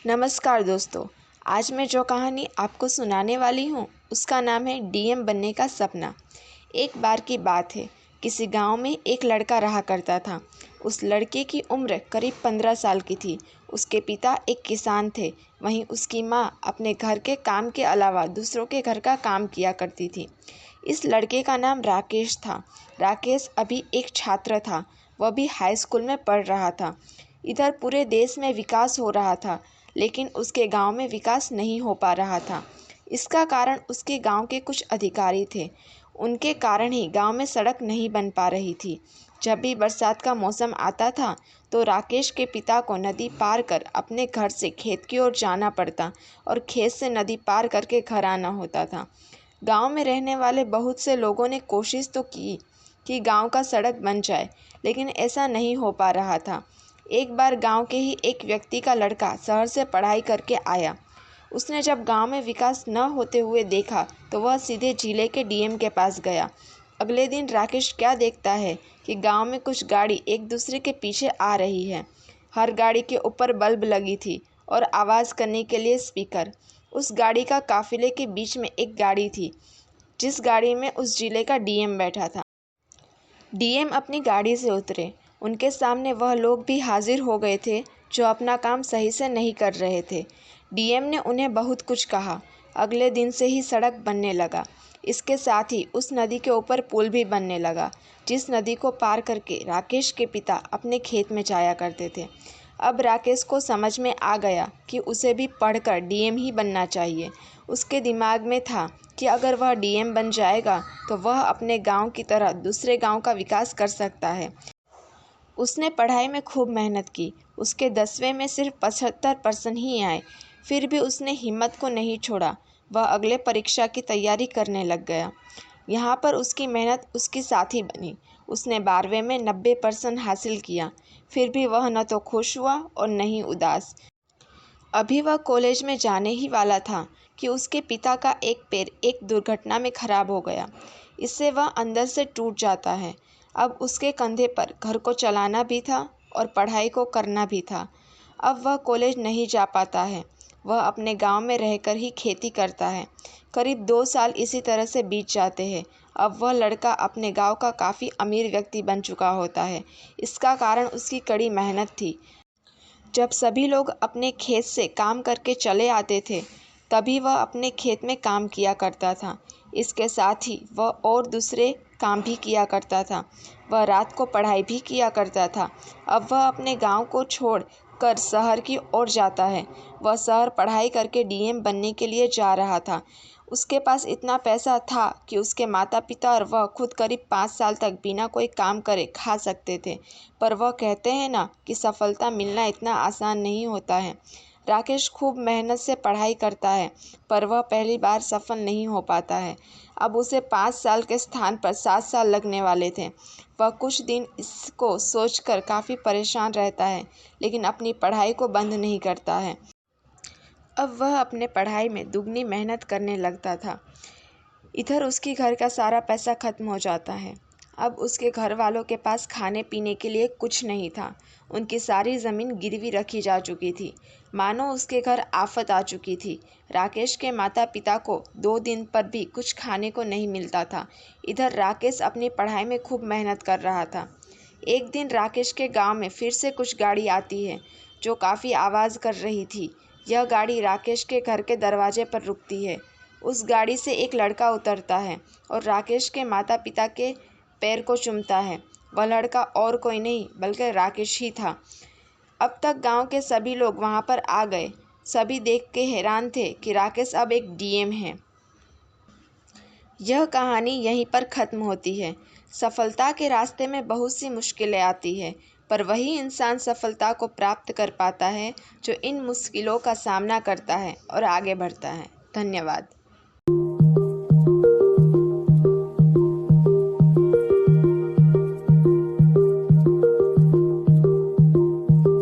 नमस्कार दोस्तों, आज मैं जो कहानी आपको सुनाने वाली हूँ उसका नाम है डीएम बनने का सपना। एक बार की बात है, किसी गांव में एक लड़का रहा करता था। उस लड़के की उम्र करीब 15 साल की थी। उसके पिता एक किसान थे, वहीं उसकी माँ अपने घर के काम के अलावा दूसरों के घर का काम किया करती थी। इस लड़के का नाम राकेश था। राकेश अभी एक छात्र था, वह भी हाई स्कूल में पढ़ रहा था। इधर पूरे देश में विकास हो रहा था, लेकिन उसके गांव में विकास नहीं हो पा रहा था। इसका कारण उसके गांव के कुछ अधिकारी थे। उनके कारण ही गांव में सड़क नहीं बन पा रही थी। जब भी बरसात का मौसम आता था तो राकेश के पिता को नदी पार कर अपने घर से खेत की ओर जाना पड़ता और खेत से नदी पार करके घर आना होता था। गांव में रहने वाले बहुत से लोगों ने कोशिश तो की कि गांव का सड़क बन जाए, लेकिन ऐसा नहीं हो पा रहा था। एक बार गांव के ही एक व्यक्ति का लड़का शहर से पढ़ाई करके आया। उसने जब गांव में विकास न होते हुए देखा तो वह सीधे जिले के डीएम के पास गया। अगले दिन राकेश क्या देखता है कि गांव में कुछ गाड़ी एक दूसरे के पीछे आ रही है। हर गाड़ी के ऊपर बल्ब लगी थी और आवाज़ करने के लिए स्पीकर। उस गाड़ी का काफिले के बीच में एक गाड़ी थी, जिस गाड़ी में उस जिले का डीएम बैठा था। डीएम अपनी गाड़ी से उतरे। उनके सामने वह लोग भी हाजिर हो गए थे जो अपना काम सही से नहीं कर रहे थे। डीएम ने उन्हें बहुत कुछ कहा। अगले दिन से ही सड़क बनने लगा। इसके साथ ही उस नदी के ऊपर पुल भी बनने लगा, जिस नदी को पार करके राकेश के पिता अपने खेत में जाया करते थे। अब राकेश को समझ में आ गया कि उसे भी पढ़कर डीएम ही बनना चाहिए। उसके दिमाग में था कि अगर वह डीएम बन जाएगा तो वह अपने गांव की तरह दूसरे गांव का विकास कर सकता है। उसने पढ़ाई में खूब मेहनत की। उसके 10वें में सिर्फ 75% ही आए। फिर भी उसने हिम्मत को नहीं छोड़ा। वह अगले परीक्षा की तैयारी करने लग गया। यहाँ पर उसकी मेहनत उसकी साथी बनी। उसने 12वें में 90% हासिल किया। फिर भी वह न तो खुश हुआ और न ही उदास। अभी वह कॉलेज में जाने ही वाला था कि उसके पिता का एक पैर एक दुर्घटना में खराब हो गया। इससे वह अंदर से टूट जाता है। अब उसके कंधे पर घर को चलाना भी था और पढ़ाई को करना भी था। अब वह कॉलेज नहीं जा पाता है। वह अपने गांव में रहकर ही खेती करता है। करीब 2 साल इसी तरह से बीत जाते हैं। अब वह लड़का अपने गांव का काफ़ी अमीर व्यक्ति बन चुका होता है। इसका कारण उसकी कड़ी मेहनत थी। जब सभी लोग अपने खेत से काम करके चले आते थे, तभी वह अपने खेत में काम किया करता था। इसके साथ ही वह और दूसरे काम भी किया करता था। वह रात को पढ़ाई भी किया करता था। अब वह अपने गांव को छोड़ कर शहर की ओर जाता है। वह शहर पढ़ाई करके डीएम बनने के लिए जा रहा था। उसके पास इतना पैसा था कि उसके माता पिता और वह खुद करीब 5 साल तक बिना कोई काम करे खा सकते थे। पर वह कहते हैं ना कि सफलता मिलना इतना आसान नहीं होता है। राकेश खूब मेहनत से पढ़ाई करता है, पर वह पहली बार सफल नहीं हो पाता है। अब उसे 5 साल के स्थान पर 7 साल लगने वाले थे। वह कुछ दिन इसको सोचकर काफ़ी परेशान रहता है, लेकिन अपनी पढ़ाई को बंद नहीं करता है। अब वह अपने पढ़ाई में दुगनी मेहनत करने लगता था। इधर उसके घर का सारा पैसा खत्म हो जाता है। अब उसके घर वालों के पास खाने पीने के लिए कुछ नहीं था। उनकी सारी ज़मीन गिरवी रखी जा चुकी थी, मानो उसके घर आफत आ चुकी थी। राकेश के माता पिता को 2 दिन पर भी कुछ खाने को नहीं मिलता था। इधर राकेश अपनी पढ़ाई में खूब मेहनत कर रहा था। एक दिन राकेश के गांव में फिर से कुछ गाड़ी आती है जो काफ़ी आवाज़ कर रही थी। यह गाड़ी राकेश के घर के दरवाजे पर रुकती है। उस गाड़ी से एक लड़का उतरता है और राकेश के माता पिता के पैर को चूमता है। वह लड़का और कोई नहीं बल्कि राकेश ही था। अब तक गांव के सभी लोग वहां पर आ गए। सभी देख के हैरान थे कि राकेश अब एक डीएम है। यह कहानी यहीं पर ख़त्म होती है। सफलता के रास्ते में बहुत सी मुश्किलें आती है, पर वही इंसान सफलता को प्राप्त कर पाता है जो इन मुश्किलों का सामना करता है और आगे बढ़ता है। धन्यवाद।